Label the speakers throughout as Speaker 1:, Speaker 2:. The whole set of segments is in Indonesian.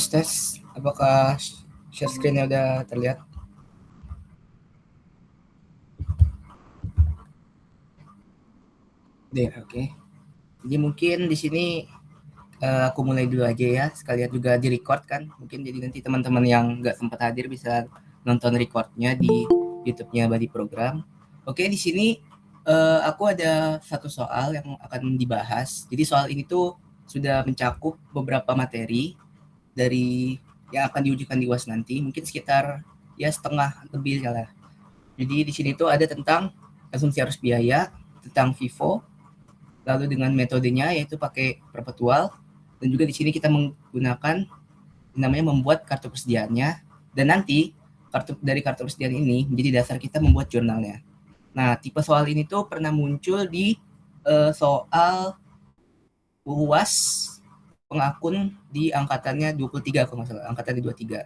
Speaker 1: Tes. Apakah share screen-nya udah terlihat? Deh, oke. Jadi mungkin di sini aku mulai dulu aja ya. Sekalian juga di record kan. Mungkin jadi nanti teman-teman yang nggak sempat hadir bisa nonton recordnya di YouTube-nya Badi Program. Oke, di sini aku ada satu soal yang akan dibahas. Jadi soal ini tuh sudah mencakup beberapa materi dari yang akan diujikan di UAS nanti, mungkin sekitar ya setengah lebih lah. Jadi di sini tuh ada tentang asumsi arus biaya, tentang FIFO, lalu dengan metodenya yaitu pakai perpetual, dan juga di sini kita menggunakan namanya membuat kartu persediaannya, dan nanti dari kartu persediaan ini menjadi dasar kita membuat jurnalnya. Nah, tipe soal ini tuh pernah muncul di soal UAS pengakun di angkatannya 23 kalau nggak salah, angkatannya 23.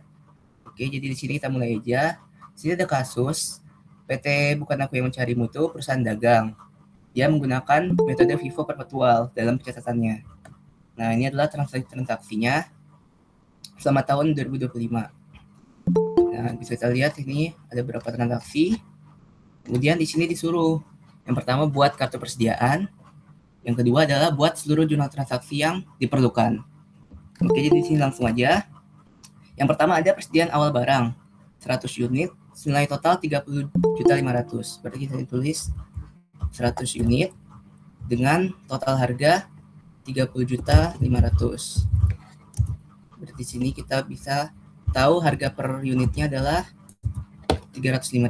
Speaker 1: Oke, jadi di sini kita mulai aja. Di sini ada kasus PT Bukan Aku Yang Mencari Mutu, perusahaan dagang. Dia menggunakan metode FIFO perpetual dalam pencatatannya. Nah, ini adalah transaksinya selama tahun 2025. Nah, bisa kita lihat ini ada beberapa transaksi. Kemudian di sini disuruh yang pertama buat kartu persediaan, yang kedua adalah buat seluruh jurnal transaksi yang diperlukan. Oke, jadi di sini langsung aja. Yang pertama ada persediaan awal barang 100 unit, nilai total 30.500.000. Berarti kita tulis 100 unit dengan total harga 30.500.000. Berarti di sini kita bisa tahu harga per unitnya adalah 305.000.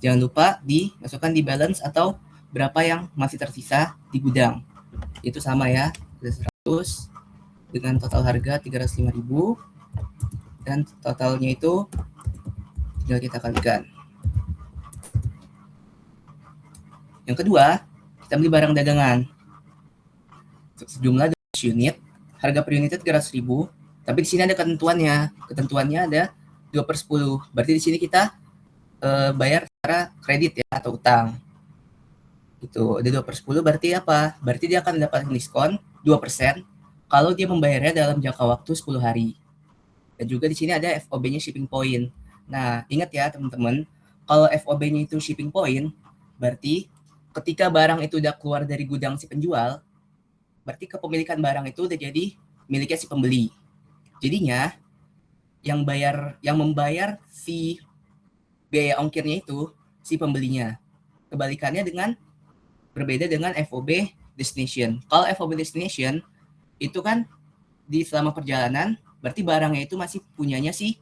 Speaker 1: Jangan lupa dimasukkan di balance atau berapa yang masih tersisa di gudang. Itu sama ya, 100 dengan total harga 305.000 dan totalnya itu tinggal kita kalikan. Yang kedua, kita beli barang dagangan sejumlah 200 unit, harga per unitnya 300.000, tapi di sini ada ketentuannya. Ketentuannya ada 2/10. Berarti di sini kita bayar secara kredit ya atau utang. Itu ada 2/10 berarti apa? Berarti dia akan mendapatkan diskon 2% kalau dia membayarnya dalam jangka waktu 10 hari. Dan juga di sini ada FOB-nya shipping point. Nah, ingat ya teman-teman, kalau FOB-nya itu shipping point, berarti ketika barang itu udah keluar dari gudang si penjual, berarti kepemilikan barang itu udah jadi miliknya si pembeli. Jadinya yang membayar si biaya ongkirnya itu si pembelinya. Kebalikannya berbeda dengan FOB destination. Kalau FOB destination itu kan di selama perjalanan berarti barangnya itu masih punyanya si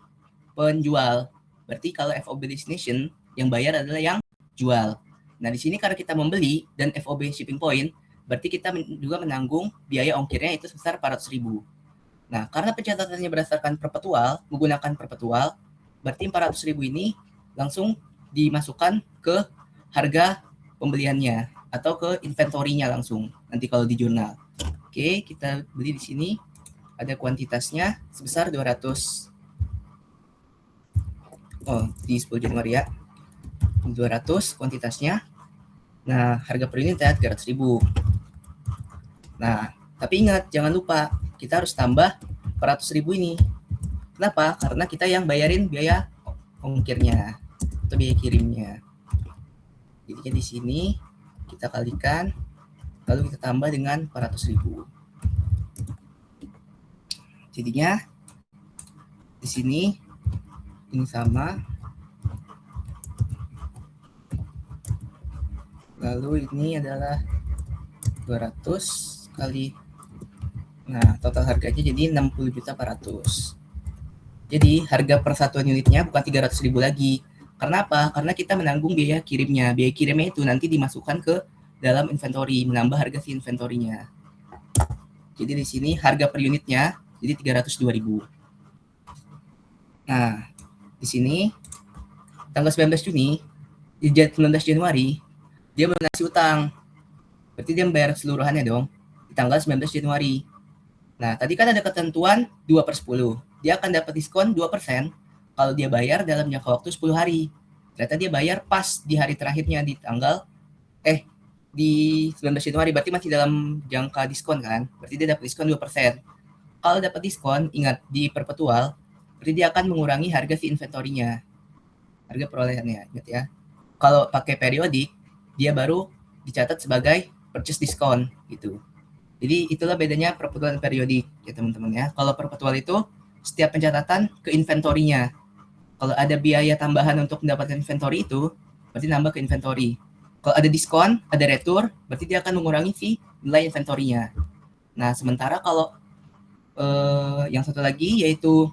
Speaker 1: penjual. Berarti kalau FOB destination yang bayar adalah yang jual. Nah, di sini karena kita membeli dan FOB shipping point, berarti kita juga menanggung biaya ongkirnya itu sebesar 400.000. Nah, karena pencatatannya berdasarkan perpetual, menggunakan perpetual, berarti 400.000 ini langsung dimasukkan ke harga pembeliannya atau ke inventorinya langsung nanti kalau di jurnal. Oke, kita beli di sini ada kuantitasnya sebesar 200. Oh, di 10 Januari ya. 200 kuantitasnya. Nah, harga per unit ya 300.000. Nah, tapi ingat jangan lupa kita harus tambah 400.000 ini. Kenapa? Karena kita yang bayarin biaya ongkirnya atau biaya kirimnya. Jadi di sini kita kalikan lalu kita tambah dengan 400.000. Jadinya di sini ini sama. Lalu ini adalah 200 kali. Nah, total harganya jadi 60.400.000. Jadi harga per satuan unitnya bukan 300.000 lagi. Karena apa? Karena kita menanggung biaya kirimnya. Biaya kirimnya itu nanti dimasukkan ke dalam inventory, menambah harga si inventorinya. Jadi di sini harga per unitnya jadi 302.000. Nah, di sini tanggal 19 Juni, di 19 Januari, dia melunasi utang. Berarti dia membayar keseluruhannya dong di tanggal 19 Januari. Nah, tadi kan ada ketentuan 2/10. Dia akan dapat diskon 2% kalau dia bayar dalam jangka waktu 10 hari. Ternyata dia bayar pas di hari terakhirnya di tanggal di 19 Januari, berarti masih dalam jangka diskon kan? Berarti dia dapat diskon 2%. kalau dapat diskon, ingat di perpetual, berarti dia akan mengurangi harga si inventorinya, harga perolehannya, ingat ya. Kalau pakai periodik, dia baru dicatat sebagai purchase diskon gitu. Jadi itulah bedanya perpetual dan periodik ya teman-teman ya. Kalau perpetual itu setiap pencatatan ke inventorinya. Kalau ada biaya tambahan untuk mendapatkan inventory itu, berarti nambah ke inventory. Kalau ada diskon, ada retur, berarti dia akan mengurangi si nilai inventorinya. Nah, sementara kalau yang satu lagi yaitu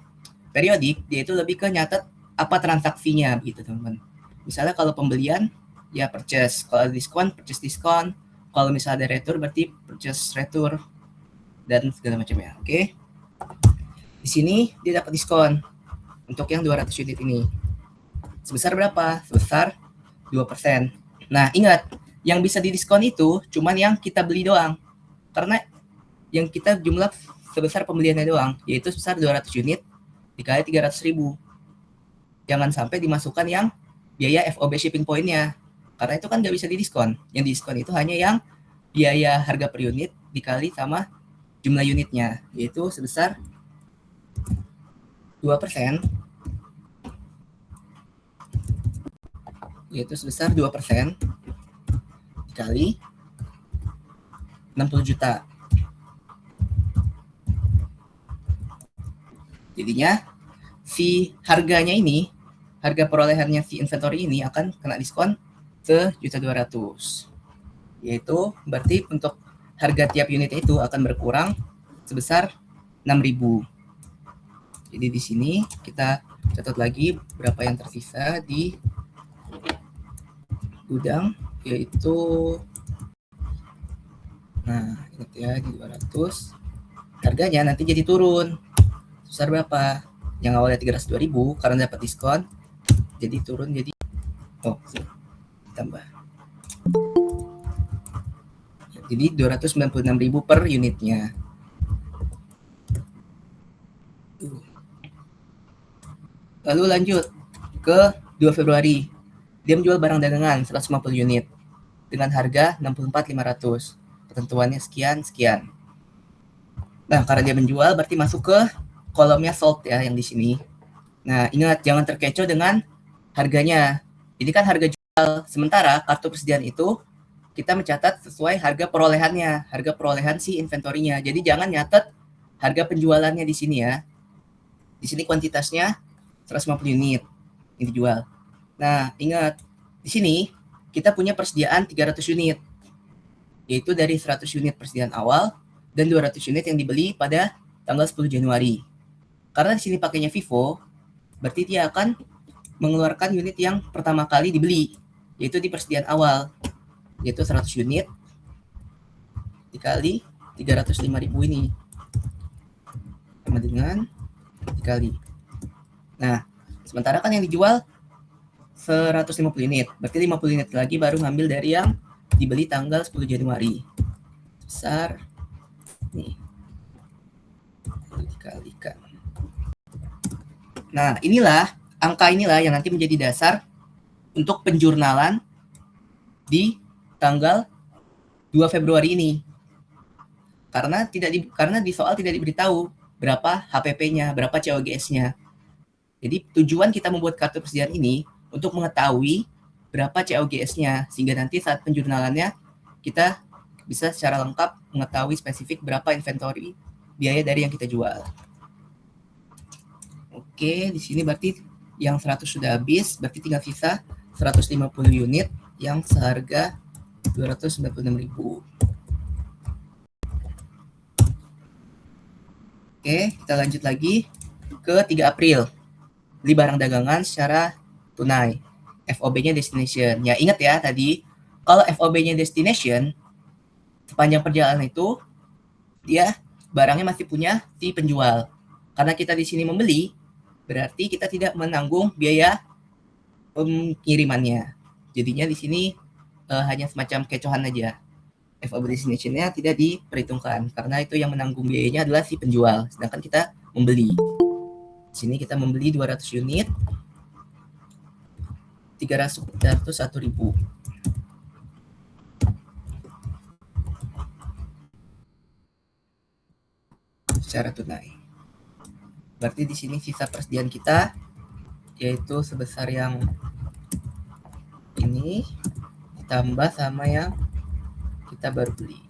Speaker 1: periodik, dia itu lebih ke nyatet apa transaksinya gitu teman-teman. Misalnya kalau pembelian ya purchase, kalau ada diskon purchase diskon, kalau misalnya ada retur berarti purchase retur dan segala macamnya. Oke. Di sini dia dapat diskon untuk yang 200 unit ini. Sebesar berapa? Sebesar 2%. Nah, ingat, yang bisa didiskon itu cuman yang kita beli doang. Karena yang kita jumlah sebesar pembeliannya doang, yaitu sebesar 200 unit dikali 300.000. Jangan sampai dimasukkan yang biaya FOB shipping point-nya. Karena itu kan nggak bisa didiskon. Yang diskon itu hanya yang biaya harga per unit dikali sama jumlah unitnya, yaitu sebesar 2%, yaitu sebesar 2% dikali 60 juta. Jadinya si harganya ini, harga perolehannya si inventory ini akan kena diskon ke 1.200.000. Yaitu berarti untuk harga tiap unitnya itu akan berkurang sebesar 6.000. Jadi di sini kita catat lagi berapa yang tersisa di gudang, yaitu nah ingat ya di 200, harganya nanti jadi turun sebesar berapa? Yang awalnya 302.000 karena dapat diskon jadi turun jadi tambah jadi 296.000 per unitnya. Lalu lanjut ke 2 Februari. Dia menjual barang dagangan 150 unit dengan harga 64.500. Ketentuannya sekian. Nah, karena dia menjual berarti masuk ke kolomnya sold ya yang di sini. Nah, ingat jangan terkecoh dengan harganya. Ini kan harga jual, sementara kartu persediaan itu kita mencatat sesuai harga perolehannya, harga perolehan si inventorinya. Jadi jangan nyatet harga penjualannya di sini ya. Di sini kuantitasnya 150 unit yang dijual. Nah, ingat di sini kita punya persediaan 300 unit. Yaitu dari 100 unit persediaan awal dan 200 unit yang dibeli pada tanggal 10 Januari. Karena di sini pakainya Vivo, berarti dia akan mengeluarkan unit yang pertama kali dibeli, yaitu di persediaan awal, yaitu 100 unit dikali 305.000 ini sama dengan dikali. Nah, sementara kan yang dijual 150 unit, berarti 50 unit lagi baru ngambil dari yang dibeli tanggal 10 Januari. Besar nih dikalikan. Nah, angka inilah yang nanti menjadi dasar untuk penjurnalan di tanggal 2 Februari ini. Karena di soal tidak diberitahu berapa HPP-nya, berapa COGS-nya. Jadi tujuan kita membuat kartu persediaan ini untuk mengetahui berapa COGS-nya, sehingga nanti saat penjurnalannya kita bisa secara lengkap mengetahui spesifik berapa inventory biaya dari yang kita jual. Oke, di sini berarti yang 100 sudah habis, berarti tinggal sisa 150 unit yang seharga 296.000. Oke, kita lanjut lagi ke 3 April. Beli barang dagangan secara tunai. FOB-nya destination. Ya, ingat ya tadi, kalau FOB-nya destination, sepanjang perjalanan itu, dia barangnya masih punya si penjual. Karena kita di sini membeli, berarti kita tidak menanggung biaya pengirimannya. Jadinya di sini hanya semacam kecohan aja. FOB destination-nya tidak diperhitungkan karena itu yang menanggung biayanya adalah si penjual, sedangkan kita membeli. Di sini kita membeli 200 unit 301.000. secara tunai. Berarti di sini sisa persediaan kita yaitu sebesar yang ini ditambah sama yang kita baru beli.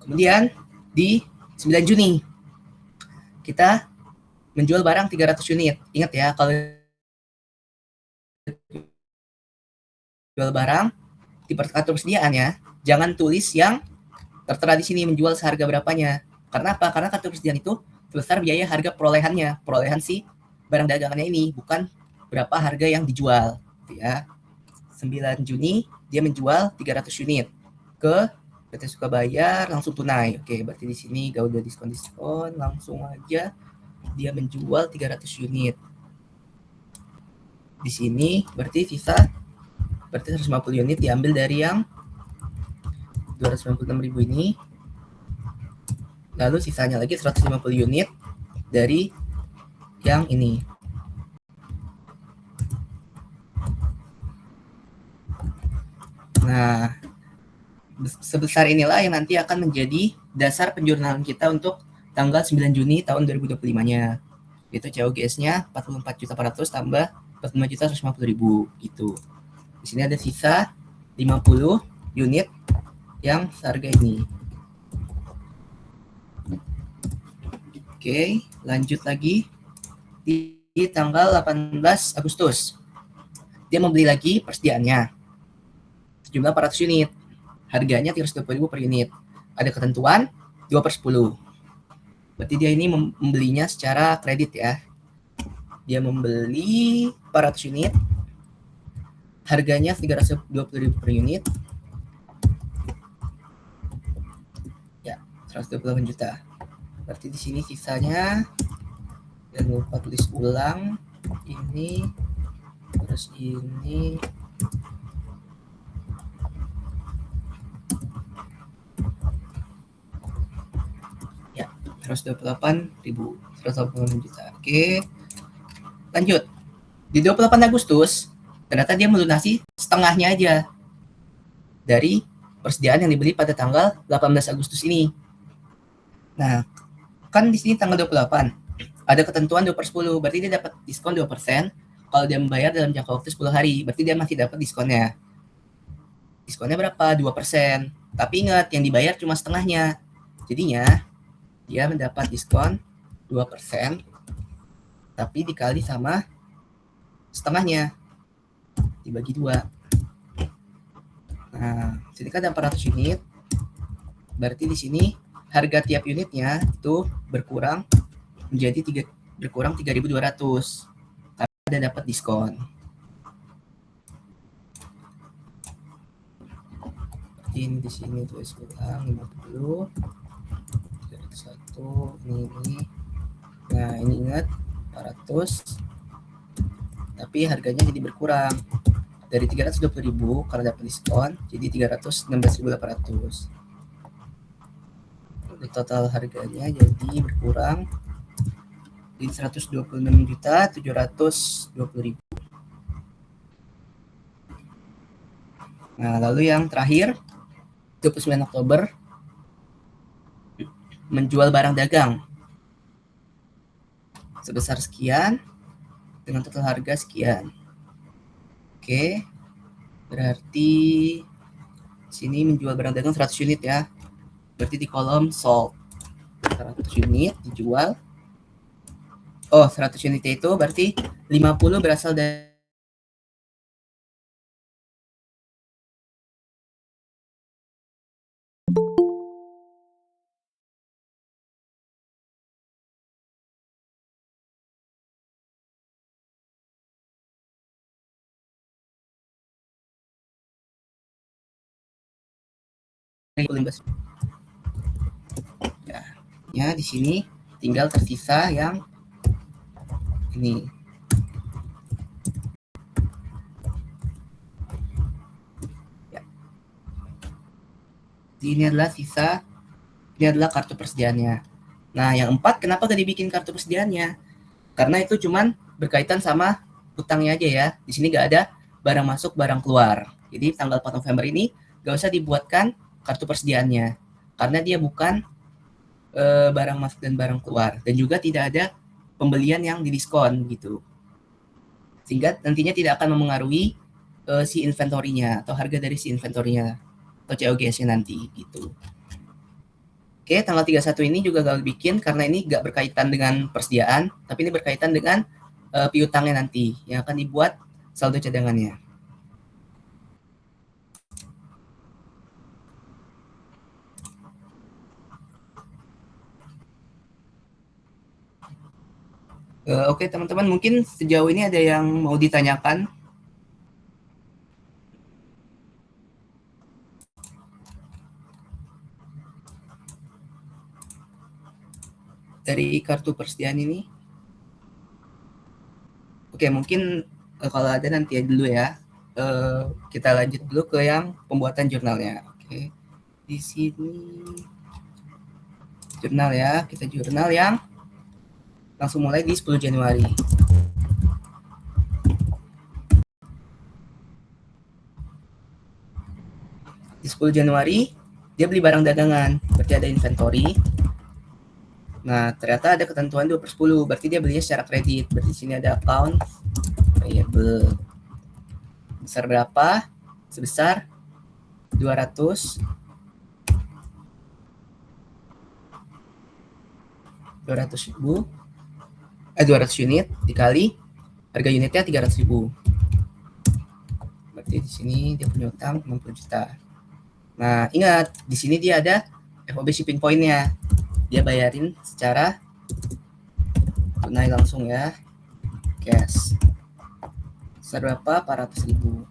Speaker 1: Kemudian di 9 Juni kita menjual barang 300 unit. Ingat ya, kalau jual barang di atur persediaannya, jangan tulis yang tertera di sini menjual seharga berapanya. Karena apa? Karena kartu persediaan itu sebesar biaya harga perolehannya, perolehan si barang dagangannya ini, bukan berapa harga yang dijual. Ya. 9 Juni dia menjual 300 unit ke PT Sukabayar langsung tunai. Oke, berarti di sini gak udah diskon-diskon, langsung aja dia menjual 300 unit. Di sini berarti sisa berarti 150 unit diambil dari yang 296.000 ini. Lalu sisanya lagi 150 unit dari yang ini. Nah, sebesar inilah yang nanti akan menjadi dasar penjurnalan kita untuk tanggal 9 Juni tahun 2025-nya. Itu COGS-nya 44.400 tambah 45.150.000 gitu. Di sini ada sisa 50 unit yang seharga ini. Oke, lanjut lagi. Di tanggal 18 Agustus, dia membeli lagi persediaannya. Sejumlah 400 unit. Harganya 320.000 per unit. Ada ketentuan 2/10. Berarti dia ini membelinya secara kredit ya. Dia membeli 400 unit. Harganya 320.000 per unit. Ya, 128 juta. Berarti di sini sisanya, dan lupa tulis ulang, ini terus ini ya 128.000, 128 juta. Oke, lanjut. Di 28 Agustus ternyata dia melunasi setengahnya aja dari persediaan yang dibeli pada tanggal 18 Agustus ini. Nah, kan di sini tanggal 28 ada ketentuan 2/10, berarti dia dapat diskon 2% kalau dia membayar dalam jangka waktu 10 hari, berarti dia masih dapat diskonnya. Diskonnya berapa? 2%. Tapi ingat, yang dibayar cuma setengahnya. Jadinya, dia mendapat diskon 2%, tapi dikali sama setengahnya. Dibagi 2. Nah, sini kan ada 400 unit. Berarti di sini harga tiap unitnya itu berkurang menjadi berkurang 3.200 karena ada dapat diskon. Ini di sini tulis ulang 50 301 ini. Nah, ini ingat 400 tapi harganya jadi berkurang dari 320.000 karena dapat diskon jadi 316.800. Total harganya jadi berkurang di 126.720.000. Nah, lalu yang terakhir 29 Oktober menjual barang dagang sebesar sekian dengan total harga sekian. Oke, berarti sini menjual barang dagang 100 unit ya. Berarti di kolom sold 100 unit dijual. Oh, 100 unit itu berarti 50 berasal dari ya, di sini tinggal tersisa yang ini. Ya. Ini adalah sisa, ini adalah kartu persediaannya. Nah, yang 4 kenapa gak dibikin kartu persediaannya? Karena itu cuman berkaitan sama utangnya aja ya. Di sini gak ada barang masuk, barang keluar. Jadi tanggal 4 November ini gak usah dibuatkan kartu persediaannya, karena dia bukan barang masuk dan barang keluar, dan juga tidak ada pembelian yang didiskon gitu, sehingga nantinya tidak akan memengaruhi si inventorinya atau harga dari si inventorinya atau COGS-nya nanti gitu. Oke, tanggal 31 ini juga gak bikin karena ini gak berkaitan dengan persediaan, tapi ini berkaitan dengan piutangnya nanti yang akan dibuat saldo cadangannya. Oke teman-teman, mungkin sejauh ini ada yang mau ditanyakan? Dari kartu persediaan ini? Oke, mungkin kalau ada nanti ya dulu ya. Kita lanjut dulu ke yang pembuatan jurnalnya. Oke, di sini jurnal ya. Kita jurnal yang langsung mulai di 10 Januari. Di 10 Januari dia beli barang dagangan, berarti ada inventory. Nah, ternyata ada ketentuan 2/10, berarti dia belinya secara kredit. Berarti di sini ada account payable. Besar berapa? Sebesar 200 ribu, 200 unit dikali harga unitnya 300 ribu. Berarti di sini dia punya utang 60 juta. Nah, ingat di sini dia ada FOB shipping point-nya. Dia bayarin secara tunai langsung ya, cash. Besar berapa? 400 ribu.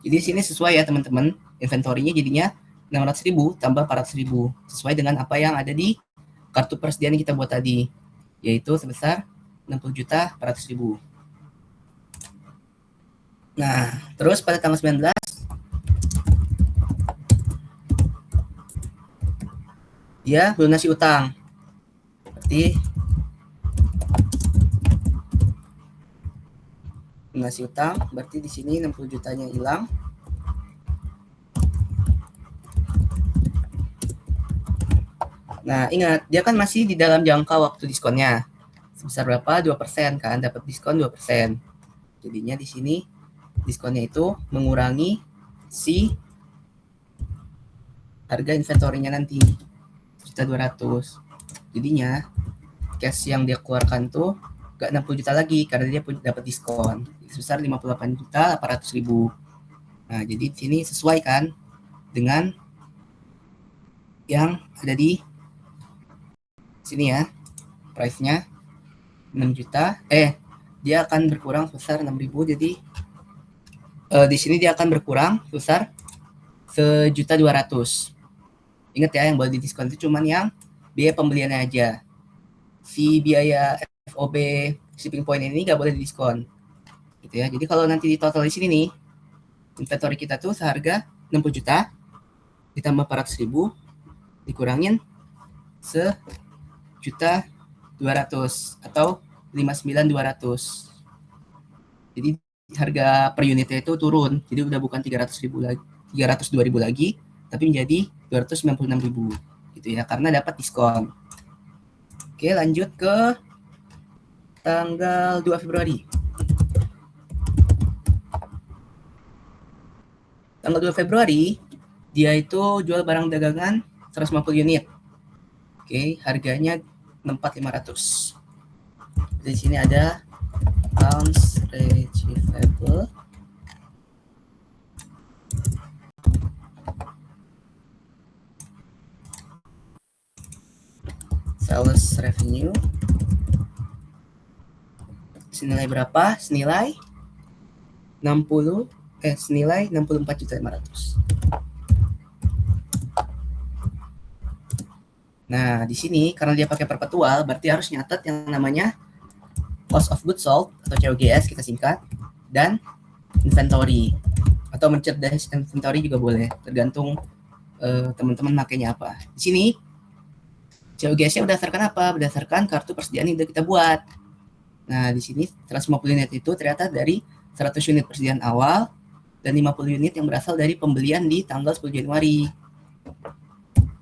Speaker 1: Jadi sini sesuai ya teman-teman, inventorinya jadinya 600 ribu tambah 400 ribu, sesuai dengan apa yang ada di kartu persediaan yang kita buat tadi, yaitu sebesar 60 juta 400 ribu. Nah, terus pada tanggal 19 dia melunasi utang. Berarti melunasi utang, berarti di sini 60 jutanya hilang. Nah, ingat, dia kan masih di dalam jangka waktu diskonnya. Sebesar berapa? 2% kan, dapat diskon 2%. Jadinya di sini diskonnya itu mengurangi si harga inventorinya nanti 1.200. Jadinya cash yang dia keluarkan tuh gak 60 juta lagi karena dia dapat diskon sebesar 58 juta 800 ribu. Nah, jadi di sini sesuai kan dengan yang ada di sini ya, price-nya 6 juta. Dia akan berkurang sebesar 6 ribu, jadi di sini dia akan berkurang sebesar 1.200.000. Ingat ya, yang boleh didiskon itu cuman yang biaya pembeliannya aja. Si biaya FOB shipping point ini nggak boleh didiskon. Gitu ya. Jadi kalau nanti di total di sini nih, inventory kita tuh seharga 60 juta ditambah 400 ribu dikurangin 1.200.000 atau 59.200. Jadi harga per unitnya itu turun. Jadi udah bukan 300.000 lagi, 302.000 lagi, tapi menjadi 296.000 gitu ya, karena dapat diskon. Oke, lanjut ke tanggal 2 Februari. Tanggal 2 Februari dia itu jual barang dagangan 150 unit. Oke, harganya 64.500. Di sini ada accounts receivable, sales revenue. Senilai berapa? Senilai 64.500. Nah, di sini karena dia pakai perpetual, berarti harus nyatet yang namanya cost of goods sold atau COGS kita singkat, dan inventory atau merchandise inventory juga boleh, tergantung teman-teman makainya apa. Di sini COGS-nya berdasarkan apa? Berdasarkan kartu persediaan yang udah kita buat. Nah, di sini 150 unit itu ternyata dari 100 unit persediaan awal dan 50 unit yang berasal dari pembelian di tanggal 10 Januari.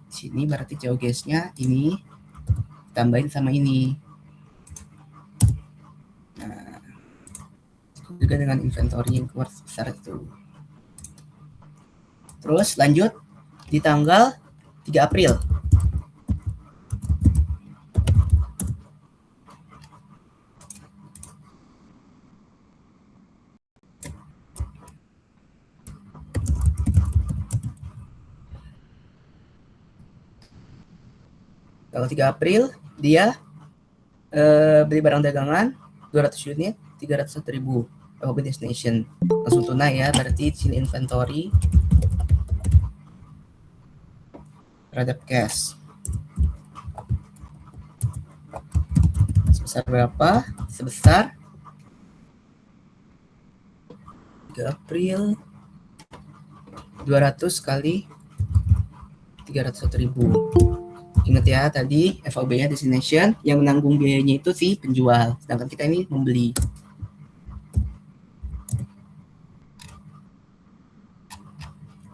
Speaker 1: Di sini berarti COGS-nya ini tambahin sama ini. Nah, juga dengan inventory yang keluar sebesar itu. Terus lanjut di tanggal 3 April. Tanggal 3 April dia beli barang dagangan 200 unit 301.000 FOB destination langsung tunai ya, berarti di sini inventory terhadap cash sebesar berapa? Sebesar 3 April 200 kali 301.000. Ingat ya tadi FOB-nya destination, yang menanggung biayanya itu si penjual, sedangkan kita ini membeli.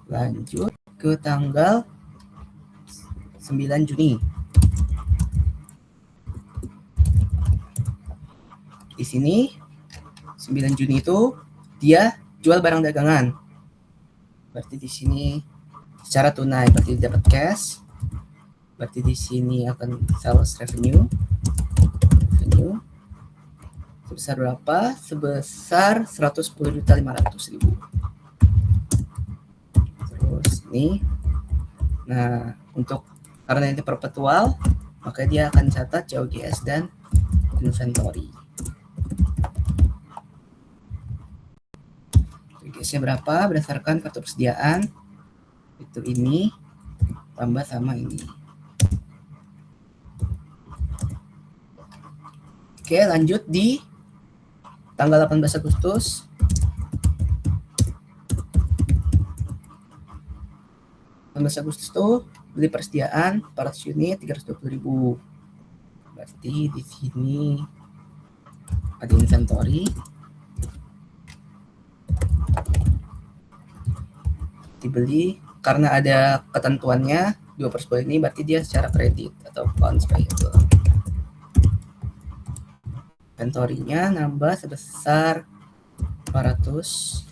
Speaker 1: Lanjut ke tanggal 9 Juni. Di sini 9 Juni itu dia jual barang dagangan. Berarti di sini secara tunai, berarti dapat cash. Berarti di sini akan sales revenue sebesar berapa? Sebesar 110.500.000. Terus ini, nah untuk karena ini perpetual, maka dia akan catat COGS dan inventory. COGS-nya berapa? Berdasarkan kartu persediaan itu ini tambah sama ini. Oke, lanjut di tanggal 18 Agustus. Itu beli persediaan 400 unit 320.000. Berarti di sini ada inventory. Dibeli karena ada ketentuannya 2/10 ini, berarti dia secara kredit atau accounts payable. Inventory-nya nambah sebesar 400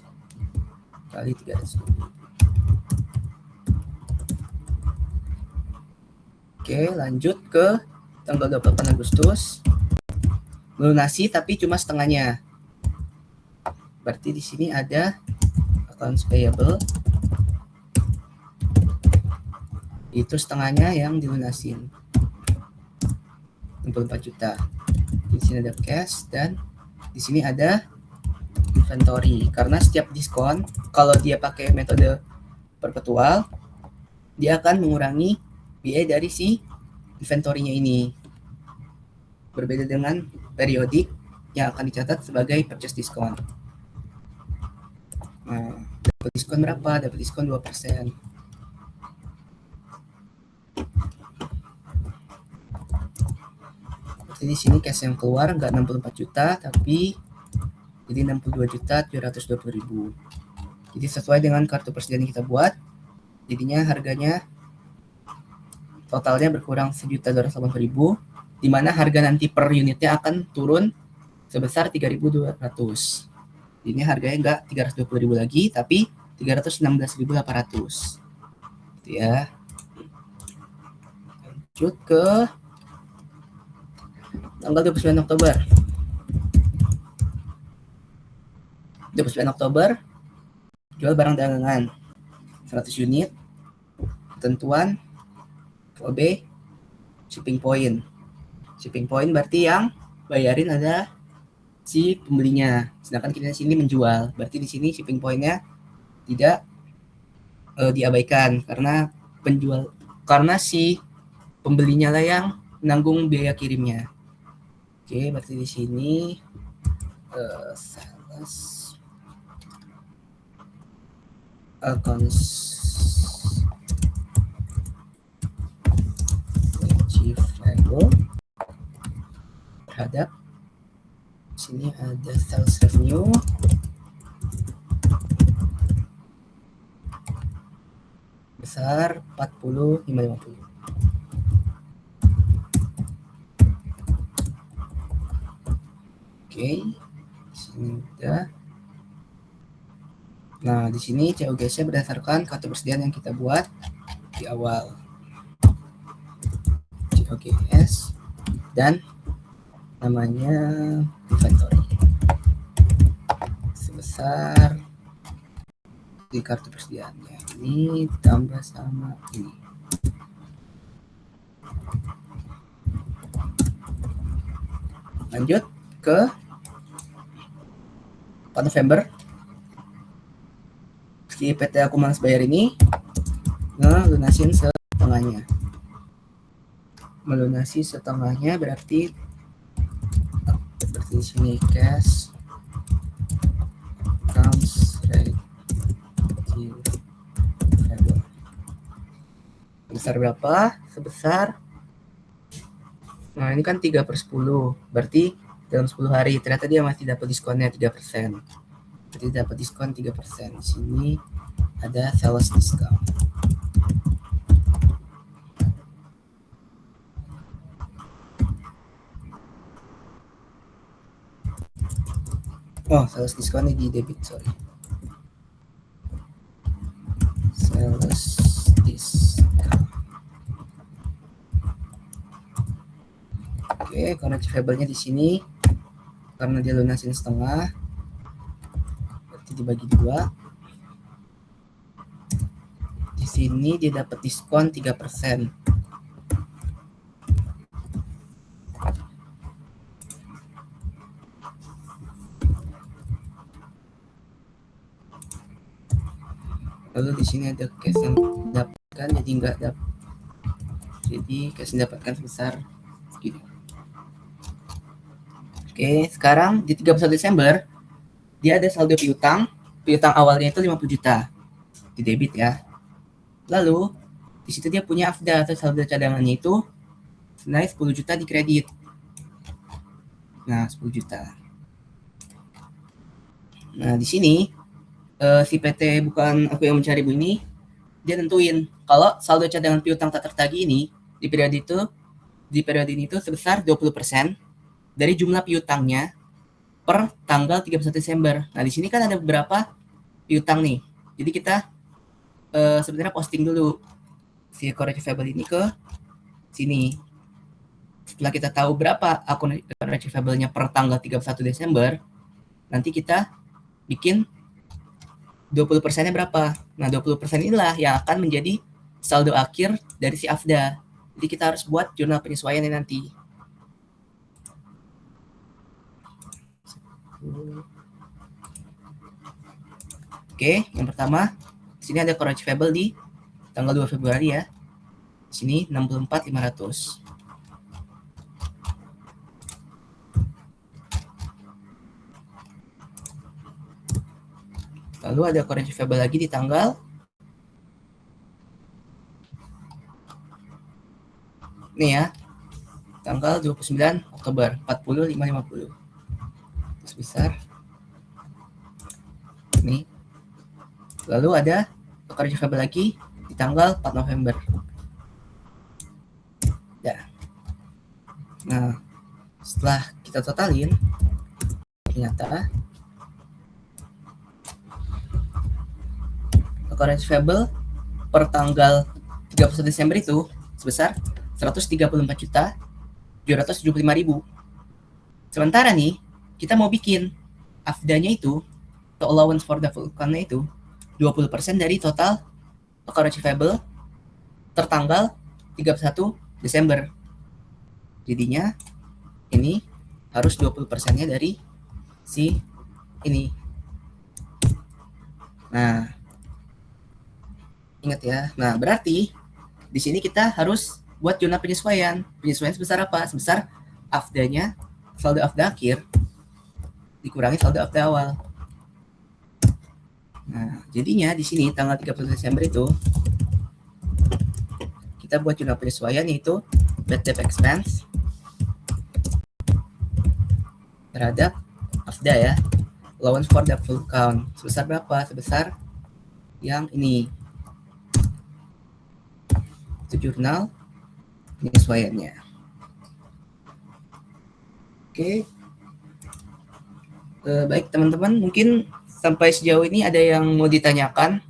Speaker 1: kali 300. Oke, lanjut ke tanggal 28 Agustus. Melunasi tapi cuma setengahnya. Berarti di sini ada accounts payable. Itu setengahnya yang dilunasin. 64 juta. Di sini ada cash dan di sini ada inventory. Karena setiap diskon, kalau dia pakai metode perpetual, dia akan mengurangi biaya dari si inventory-nya ini. Berbeda dengan periodik yang akan dicatat sebagai purchase discount. Nah, dapat diskon berapa? Dapat diskon 2%. Jadi di sini cash yang keluar nggak 64 juta, tapi jadi 62.720.000. Jadi sesuai dengan kartu persediaan yang kita buat, jadinya harganya totalnya berkurang 1.280.000, di mana harga nanti per unitnya akan turun sebesar 3.200. Ini harganya nggak 320.000 lagi, tapi 316.800. Gitu ya. Lanjut ke tanggal 29 Oktober. 29 Oktober jual barang dagangan 100 unit, ketentuan FOB shipping point. Shipping point berarti yang bayarin ada si pembelinya, sedangkan kita di sini menjual. Berarti di sini shipping point-nya tidak diabaikan karena si pembelinya lah yang menanggung biaya kirimnya. Oke, berarti di sini sales accounts receivable terhadap Sini ada sales revenue. Besar 40.550. Oke, sini udah. Nah, di sini COGS-nya berdasarkan kartu persediaan yang kita buat di awal. COGS dan namanya inventory sebesar di kartu persediaannya ini tambah sama ini. Lanjut ke 4 November. Si PT Aku Malas Bayar ini ngelunasin setengahnya. Melunasi setengahnya berarti di sini cash comes sebesar berapa? Sebesar, nah ini kan 3/10, berarti dalam 10 hari ternyata dia masih dapat diskonnya 3%. Berarti dapat diskon 3%. Di sini ada sales discount. Oh, sales discount di debit, sorry. Sales discount. Oke, karena achievable-nya di sini karena dia lunasin setengah, berarti dibagi 2. Di sini dia dapat diskon 3%. Lalu di sini ada cash yang dapatkan, jadi nggak dapat. Jadi cash yang dapatkan sebesar segini. Oke, sekarang di 31 Desember dia ada saldo piutang. Piutang awalnya itu 50 juta di debit ya. Lalu di situ dia punya AFDA atau saldo cadangannya itu senilai 10 juta di kredit. Nah, 10 juta. Nah, di sini si PT Bukan Aku Yang Mencarimu ini dia nentuin kalau saldo cadangan piutang tak tertagih ini di periode ini itu sebesar 20% dari jumlah piutangnya per tanggal 31 Desember. Nah, di sini kan ada beberapa piutang nih. Jadi kita sebenarnya posting dulu si core achievable ini ke sini. Setelah kita tahu berapa akun achievable-nya per tanggal 31 Desember, nanti kita bikin 20%-nya berapa. Nah, 20% inilah yang akan menjadi saldo akhir dari si AFDA. Jadi kita harus buat jurnal penyesuaiannya nanti. Oke, yang pertama, di sini ada core achievable di tanggal 2 Februari ya. Di sini 64.500. Lalu ada core achievable lagi di tanggal ini ya, tanggal 29 Oktober 40.550. Sebesar ini. Lalu ada core achievable lagi di tanggal 4 November. Ya. Nah, setelah kita totalin, ternyata core achievable per tanggal 31 Desember itu sebesar 134.775.000. Sementara nih, kita mau bikin AFDA-nya itu, atau allowance for the vulcan-nya itu 20% dari total core achievable tertanggal 31 Desember. Jadinya ini harus 20%-nya dari si ini. Nah, ingat ya. Nah, berarti di sini kita harus buat jurnal penyesuaian. Penyesuaian sebesar apa? Sebesar AFDA-nya, saldo AFDA akhir dikurangi saldo AFDA awal. Nah, jadinya di sini tanggal 31 Desember itu kita buat jurnal penyesuaian yaitu bad debt expense terhadap Mazda ya. Allowance for the full count. Sebesar berapa? Sebesar yang ini. Itu jurnal penyesuaiannya. Oke. Baik teman-teman, mungkin sampai sejauh ini ada yang mau ditanyakan?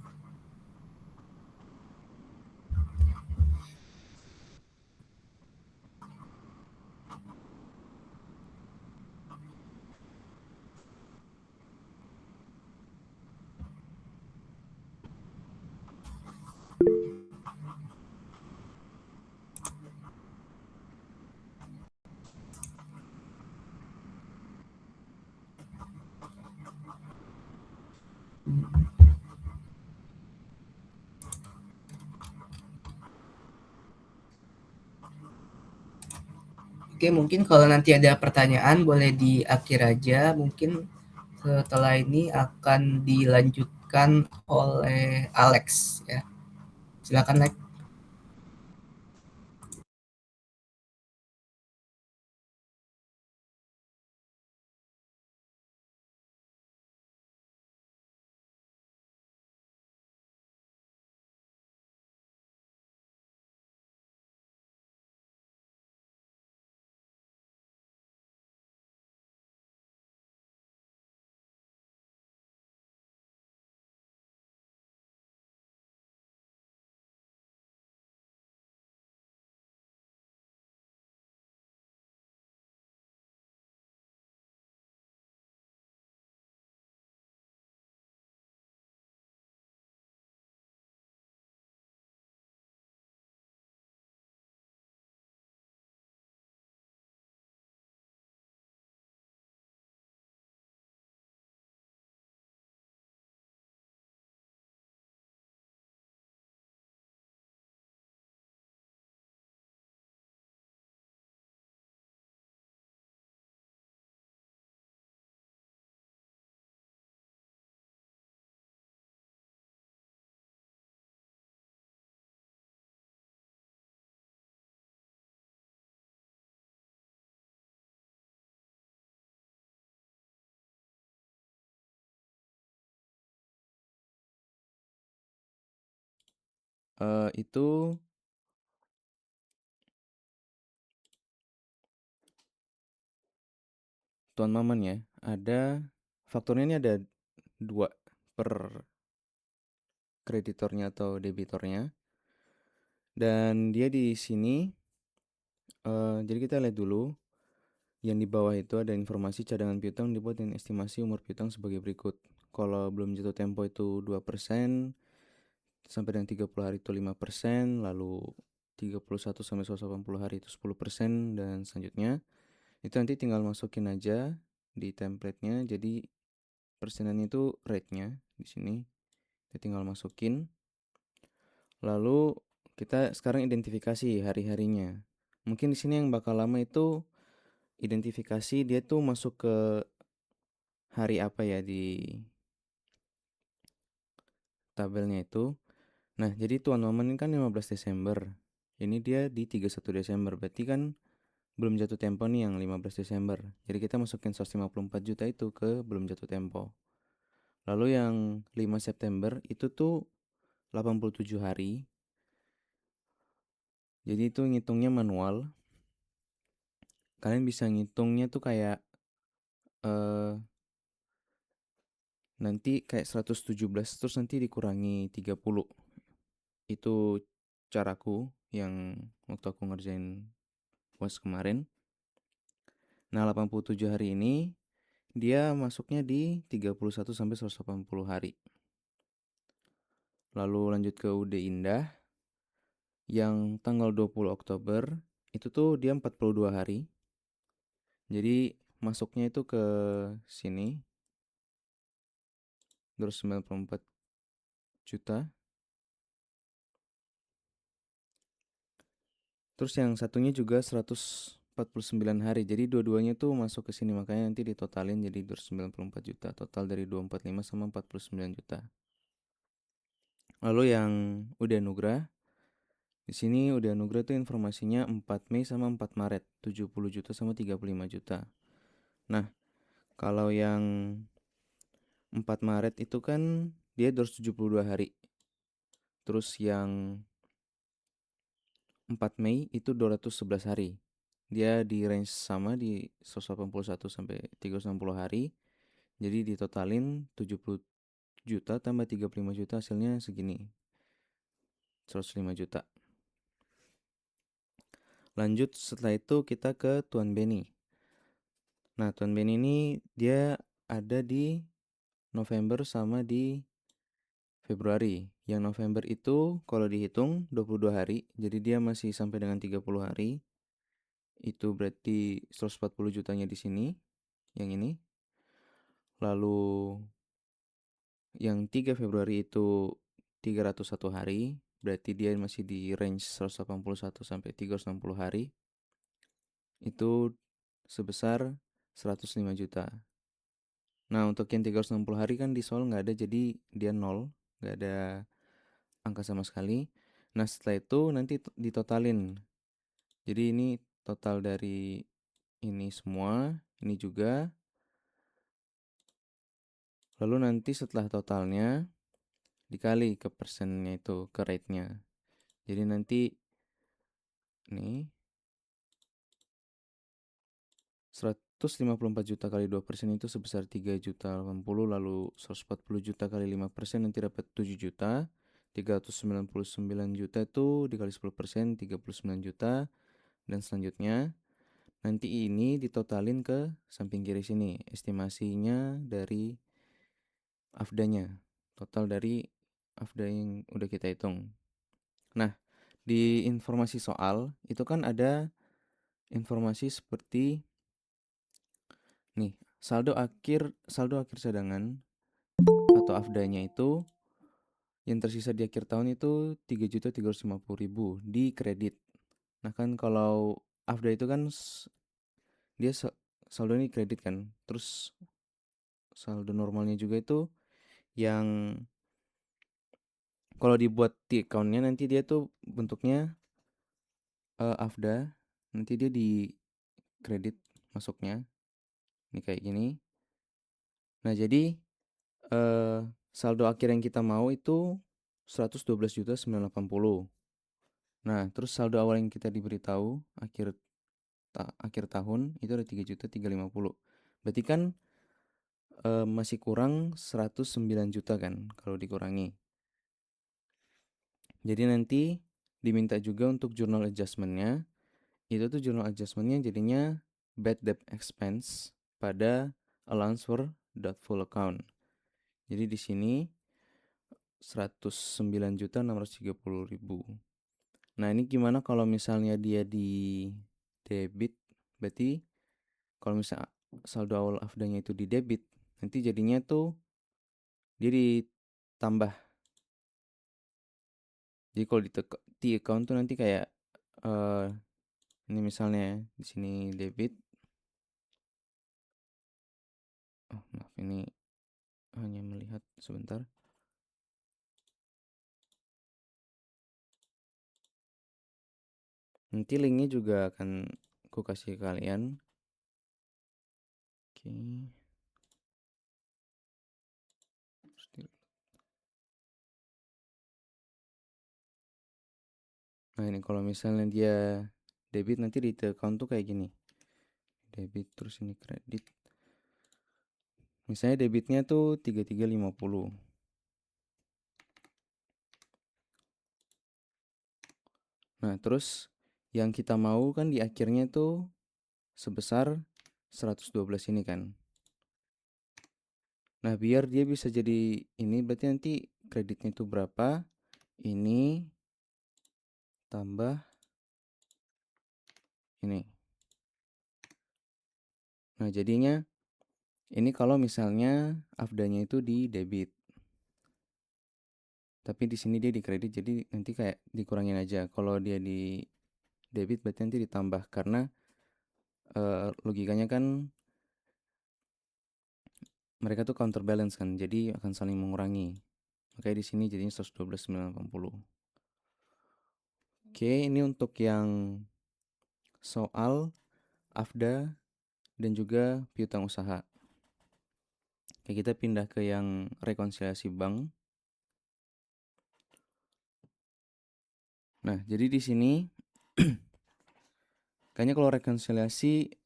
Speaker 1: Oke, mungkin kalau nanti ada pertanyaan boleh di akhir aja. Mungkin setelah ini akan dilanjutkan oleh Alex ya. Silakan Lex.
Speaker 2: Itu Tuan Maman ya, ada faktornya ini ada dua per kreditornya atau debitornya. Dan dia di sini, jadi kita lihat dulu. Yang di bawah itu ada informasi cadangan piutang dibuat dengan estimasi umur piutang sebagai berikut. Kalau belum jatuh tempo itu 2%, sampai dengan 30 hari itu 5%, lalu 31 sampai 180 hari itu 10%, dan selanjutnya. Itu nanti tinggal masukin aja di template-nya. Jadi persenannya itu rate-nya di sini. Kita tinggal masukin. Lalu kita sekarang identifikasi hari-harinya. Mungkin di sini yang bakal lama itu identifikasi dia tuh masuk ke hari apa ya di tabelnya itu. Nah, jadi Tuan Maman ini kan 15 Desember. Ini dia di 31 Desember. Berarti kan belum jatuh tempo nih yang 15 Desember. Jadi kita masukin 154 juta itu ke belum jatuh tempo. Lalu yang 5 September itu tuh 87 hari. Jadi itu ngitungnya manual. Kalian bisa ngitungnya tuh kayak eh nanti kayak 117 terus nanti dikurangi 30. Itu caraku yang waktu aku ngerjain UAS kemarin. Nah, 87 hari ini dia masuknya di 31 sampai 180 hari. Lalu lanjut ke UD Indah yang tanggal 20 Oktober itu tuh dia 42 hari. Jadi masuknya itu ke sini 294 juta. Terus yang satunya juga 149 hari. Jadi dua-duanya tuh masuk ke sini, makanya nanti ditotalin jadi 294 juta. Total dari 245 sama 49 juta. Lalu yang udah Nugrah, di sini udah Nugrah tuh informasinya 4 Mei sama 4 Maret, 70 juta sama 35 juta. Nah, Kalau yang 4 Maret itu kan dia 272 hari. Terus yang 4 Mei itu 211 hari. Dia di range sama di 181 sampai 360 hari. Jadi ditotalin 70 juta tambah 35 juta hasilnya segini. 105 juta. Lanjut setelah itu kita ke Tuan Beni. Nah, Tuan Beni ini dia ada di November sama di Februari. Yang November itu kalau dihitung 22 hari, jadi dia masih sampai dengan 30 hari. Itu berarti 140 jutanya di sini, yang ini. Lalu yang 3 Februari itu 301 hari, berarti dia masih di range 181 sampai 360 hari. Itu sebesar 105 juta. Nah, untuk yang 360 hari kan di Sol nggak ada, jadi dia nol, nggak ada angka sama sekali. Nah, setelah itu nanti ditotalin. Jadi ini total dari ini semua, ini juga. Lalu nanti setelah totalnya dikali ke persennya itu, ke rate-nya. Jadi nanti nih 154 juta kali 2% itu sebesar 3 juta 80, lalu 140 juta kali 5% nanti dapat 7 juta. 399 juta itu dikali 10%, 39 juta. Dan selanjutnya nanti ini ditotalin ke samping kiri sini, estimasinya dari AFDA-nya. Total dari AFDA yang udah kita hitung. Nah, di informasi soal itu kan ada informasi seperti nih, saldo akhir cadangan atau AFDA-nya itu yang tersisa di akhir tahun itu 3.350.000 di kredit. Nah, kan kalau AFDA itu kan dia saldo ini kredit kan. Terus saldo normalnya juga itu yang kalau dibuat di account-nya nanti dia tuh bentuknya AFDA, nanti dia di kredit masuknya. Ini kayak gini. Nah, jadi saldo akhir yang kita mau itu 112.980. Nah, terus saldo awal yang kita diberitahu akhir tahun itu ada 3.350. Berarti kan masih kurang 109 juta kan kalau dikurangi. Jadi nanti diminta juga untuk journal adjustment-nya. Itu tuh journal adjustment-nya jadinya bad debt expense pada allowance for doubtful account. Jadi di sini 109.630.000. Nah, ini gimana kalau misalnya dia di debit? Berarti kalau misalnya saldo awal AFDA-nya itu di debit, nanti jadinya tuh dia ditambah. Jadi kalau di account tuh nanti kayak eh ini misalnya di sini debit. Oh, maaf, ini hanya melihat sebentar. Nanti linknya juga akan aku kasih ke kalian. Oke. Nah, ini kalau misalnya dia debit nanti di account tuh kayak gini. Debit terus ini kredit. Misalnya debitnya tuh 3350. Nah, terus yang kita mau kan di akhirnya tuh sebesar 112 ini kan. Nah, biar dia bisa jadi ini berarti nanti kreditnya itu berapa? Ini tambah ini. Nah, jadinya ini kalau misalnya AFDA-nya itu di debit. Tapi di sini dia di kredit, jadi nanti kayak dikurangin aja. Kalau dia di debit berarti nanti ditambah karena logikanya kan mereka tuh counterbalance kan, jadi akan saling mengurangi. Makanya di sini jadinya 112.980. Oke, ini untuk yang soal AFDA dan juga piutang usaha. Oke, kita pindah ke yang rekonsiliasi bank. Nah, jadi di sini kayaknya kalau rekonsiliasi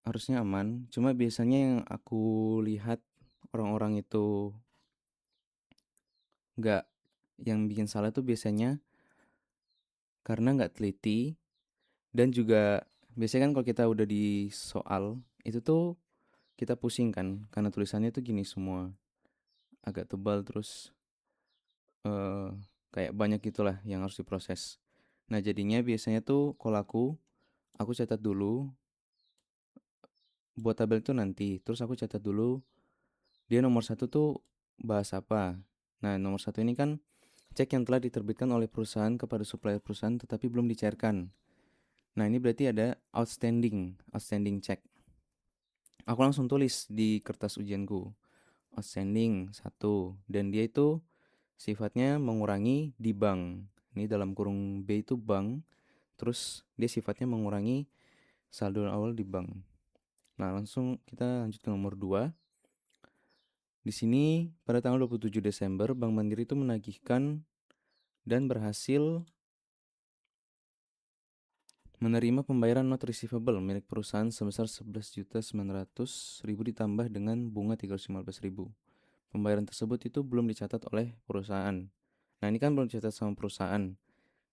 Speaker 2: harusnya aman. Cuma biasanya yang aku lihat orang-orang itu nggak, yang bikin salah tuh biasanya karena nggak teliti, dan juga biasanya kan kalau kita udah di soal itu tuh kita pusing kan karena tulisannya tuh gini semua, agak tebal, terus eh kayak banyak gitulah yang harus diproses. Nah, jadinya biasanya tuh kalau aku catat dulu buat tabel itu nanti, terus aku catat dulu dia nomor satu tuh bahas apa. Nah, nomor satu ini kan cek yang telah diterbitkan oleh perusahaan kepada supplier perusahaan tetapi belum dicairkan. Nah, ini berarti ada outstanding check. Aku langsung tulis di kertas ujianku, outstanding satu, dan dia itu sifatnya mengurangi di bank. Ini dalam kurung B itu bank, terus dia sifatnya mengurangi saldo awal di bank. Nah, langsung kita lanjut ke nomor 2. Di sini pada tanggal 27 Desember Bank Mandiri itu menagihkan dan berhasil menerima pembayaran not receivable milik perusahaan sebesar 11.900.000 ditambah dengan bunga 315.000. Pembayaran tersebut itu belum dicatat oleh perusahaan. Nah, ini kan belum dicatat sama perusahaan,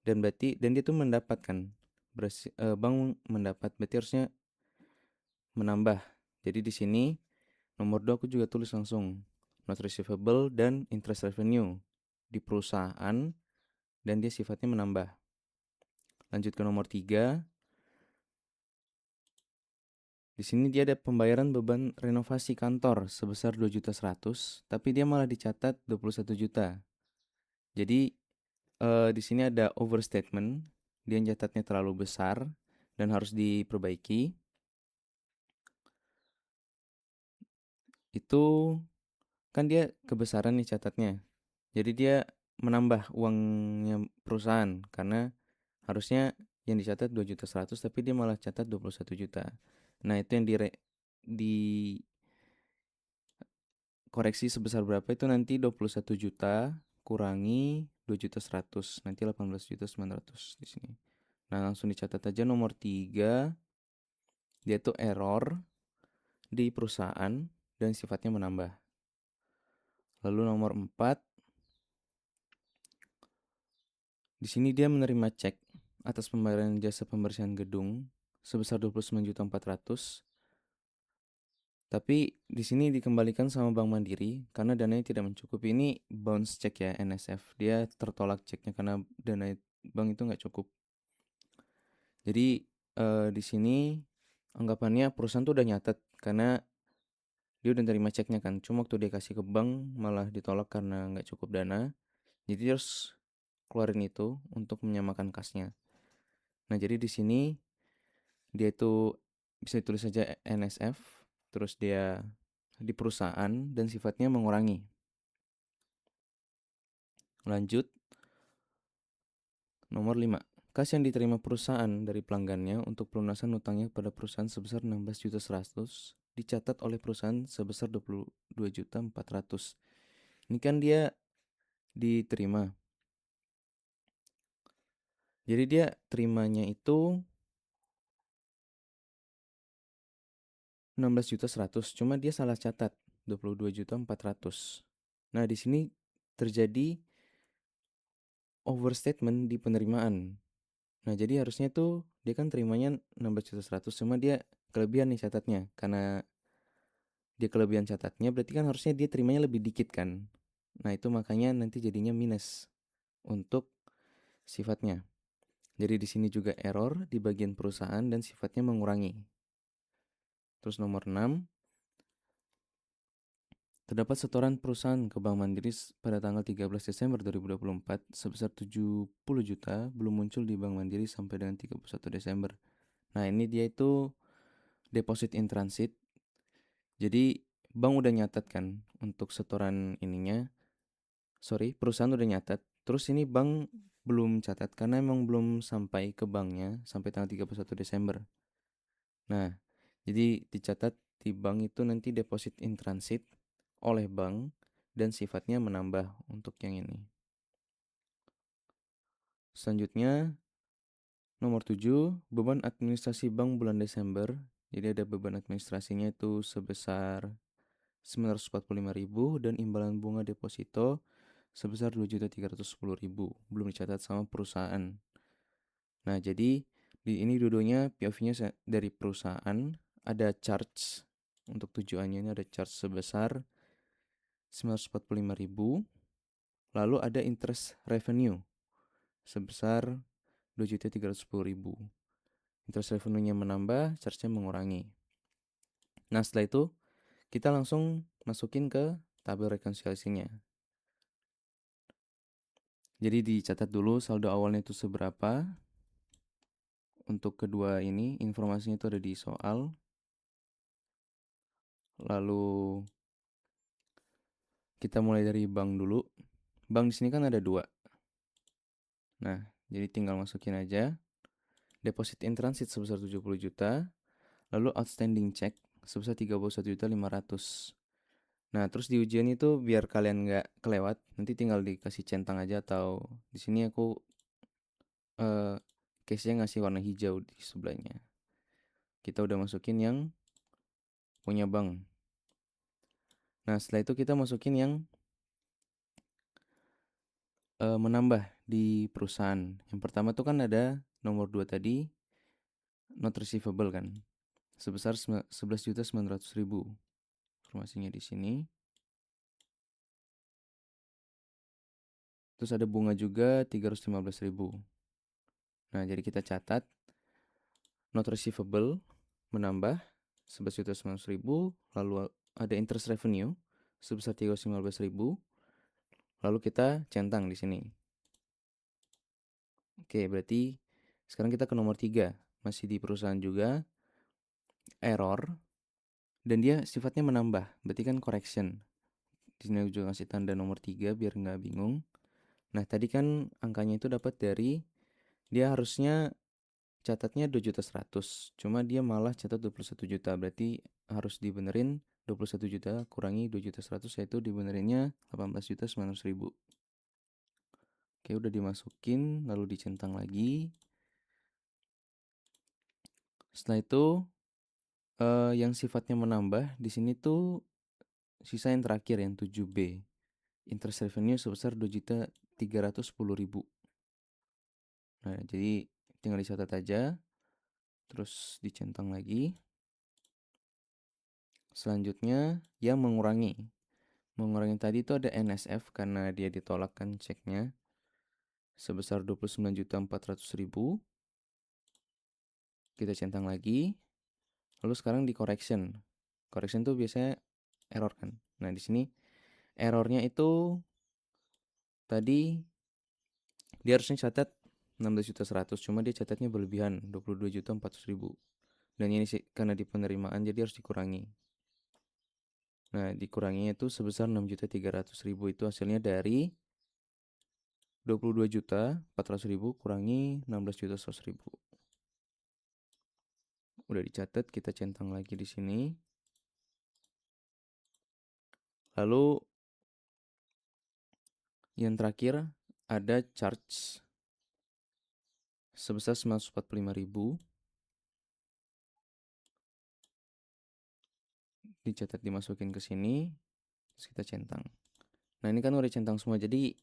Speaker 2: dan dia tuh mendapatkan, bank mendapat, berarti harusnya menambah. Jadi di sini nomor 2 aku juga tulis langsung not receivable dan interest revenue di perusahaan, dan dia sifatnya menambah. Lanjut ke nomor 3. Di sini dia ada pembayaran beban renovasi kantor sebesar 2.100.000, tapi dia malah dicatat 21 juta. Jadi di sini ada overstatement, dia catatnya terlalu besar dan harus diperbaiki. Itu kan dia kebesaran nih catatnya. Jadi dia menambah uangnya perusahaan karena harusnya yang dicatat 2.100.000 tapi dia malah catat 21 juta. Nah, itu yang dikoreksi sebesar berapa itu nanti 21 juta kurangi 2.100.000, nanti 18.900.000 di sini. Nah, langsung dicatat aja nomor 3, dia tuh error di perusahaan dan sifatnya menambah. Lalu nomor 4, di sini dia menerima cek atas pembayaran jasa pembersihan gedung sebesar 29.400.000. Tapi di sini dikembalikan sama Bank Mandiri karena dananya tidak mencukupi. Ini bounce check ya, NSF. Dia tertolak ceknya karena dana bank itu nggak cukup. Jadi di sini anggapannya perusahaan tuh udah nyatet karena dia udah terima ceknya kan. Cuma waktu dia kasih ke bank malah ditolak karena nggak cukup dana. Jadi dia harus keluarin itu untuk menyamakan kasnya. Nah, jadi di sini dia itu bisa ditulis saja NSF, terus dia di perusahaan dan sifatnya mengurangi. Lanjut, nomor 5. Kas yang diterima perusahaan dari pelanggannya untuk pelunasan utangnya pada perusahaan sebesar 16.100.000 dicatat oleh perusahaan sebesar 22.400.000. Ini kan dia diterima. Jadi dia terimanya itu 16.100.000, cuma dia salah catat 22.400.000. Nah, di sini terjadi overstatement di penerimaan. Nah, jadi harusnya tuh dia kan terimanya 16.100.000, cuma dia kelebihan nih catatnya. Karena dia kelebihan catatnya berarti kan harusnya dia terimanya lebih dikit kan. Nah, itu makanya nanti jadinya minus untuk sifatnya. Jadi di sini juga error di bagian perusahaan dan sifatnya mengurangi. Terus nomor 6, terdapat setoran perusahaan ke Bank Mandiri pada tanggal 13 Desember 2024 sebesar 70 juta belum muncul di Bank Mandiri sampai dengan 31 Desember. Nah, ini dia itu deposit in transit. Jadi bank udah nyatat kan untuk setoran ininya. Perusahaan udah nyatat. Terus ini bank belum catat karena emang belum sampai ke banknya sampai tanggal 31 Desember. Nah, jadi dicatat di bank itu nanti deposit in transit. oleh bank dan sifatnya menambah untuk yang ini. Selanjutnya, nomor 7, beban administrasi bank bulan Desember. Jadi ada beban administrasinya itu sebesar 945.000 dan imbalan bunga deposito sebesar 2.310.000. Belum dicatat sama perusahaan. Nah, jadi di ini dua-duanya POV-nya dari perusahaan, ada charge untuk tujuannya, ini ada charge sebesar 945.000, lalu ada interest revenue sebesar 2.310.000. Interest revenue-nya menambah, charge-nya mengurangi. Nah, setelah itu kita langsung masukin ke tabel rekonsiliasinya. Jadi dicatat dulu saldo awalnya itu seberapa. Untuk kedua ini informasinya itu ada di soal. Lalu kita mulai dari bank dulu. Bank di sini kan ada 2. Nah, jadi tinggal masukin aja. Deposit in transit sebesar 70 juta, lalu outstanding check sebesar 31.500.000. Nah, terus di ujian itu biar kalian nggak kelewat, nanti tinggal dikasih centang aja, atau di sini aku case-nya ngasih warna hijau di sebelahnya. Kita udah masukin yang punya bank. Nah, setelah itu kita masukin yang menambah di perusahaan. Yang pertama tuh kan ada nomor 2 tadi, not receivable kan, sebesar 11.900.000. Informasinya di sini. Terus ada bunga juga 315.000. Nah, jadi kita catat not receivable menambah 11.900.000, lalu ada interest revenue sebesar 315.000, lalu kita centang di sini. Oke, berarti sekarang kita ke nomor 3, masih di perusahaan juga, error, dan dia sifatnya menambah, berarti kan correction. Di sini aku juga kasih tanda nomor 3 biar nggak bingung. Nah, tadi kan angkanya itu dapat dari, dia harusnya catatnya 2.100.000, cuma dia malah catat 21 juta, berarti harus dibenerin 21 juta kurangi 2.100.000, yaitu dibenerinnya 18.900.000. Oke, udah dimasukin, lalu dicentang lagi. Setelah itu yang sifatnya menambah di sini tuh sisa yang terakhir, yang 7B. Interest revenue sebesar 2.310.000. Nah, jadi tinggal dicatat aja, terus dicentang lagi. Selanjutnya yang mengurangi. Mengurangi tadi itu ada NSF karena dia ditolak kan ceknya sebesar 29.400.000. Kita centang lagi. Lalu sekarang di correction. Correction tuh biasanya error kan. Nah, di sini errornya itu tadi dia harusnya catat 16.100.000, cuma dia catatnya berlebihan 22.400.000. Dan ini sih karena di penerimaan jadi harus dikurangi. Nah, dikuranginya itu sebesar 6.300.000, itu hasilnya dari 22.400.000 kurangi 16.100.000. Udah dicatat, kita centang lagi di sini. Lalu yang terakhir ada charge sebesar 945.000. Dicatat, dimasukin ke sini, terus kita centang. Nah, ini kan udah centang semua, jadi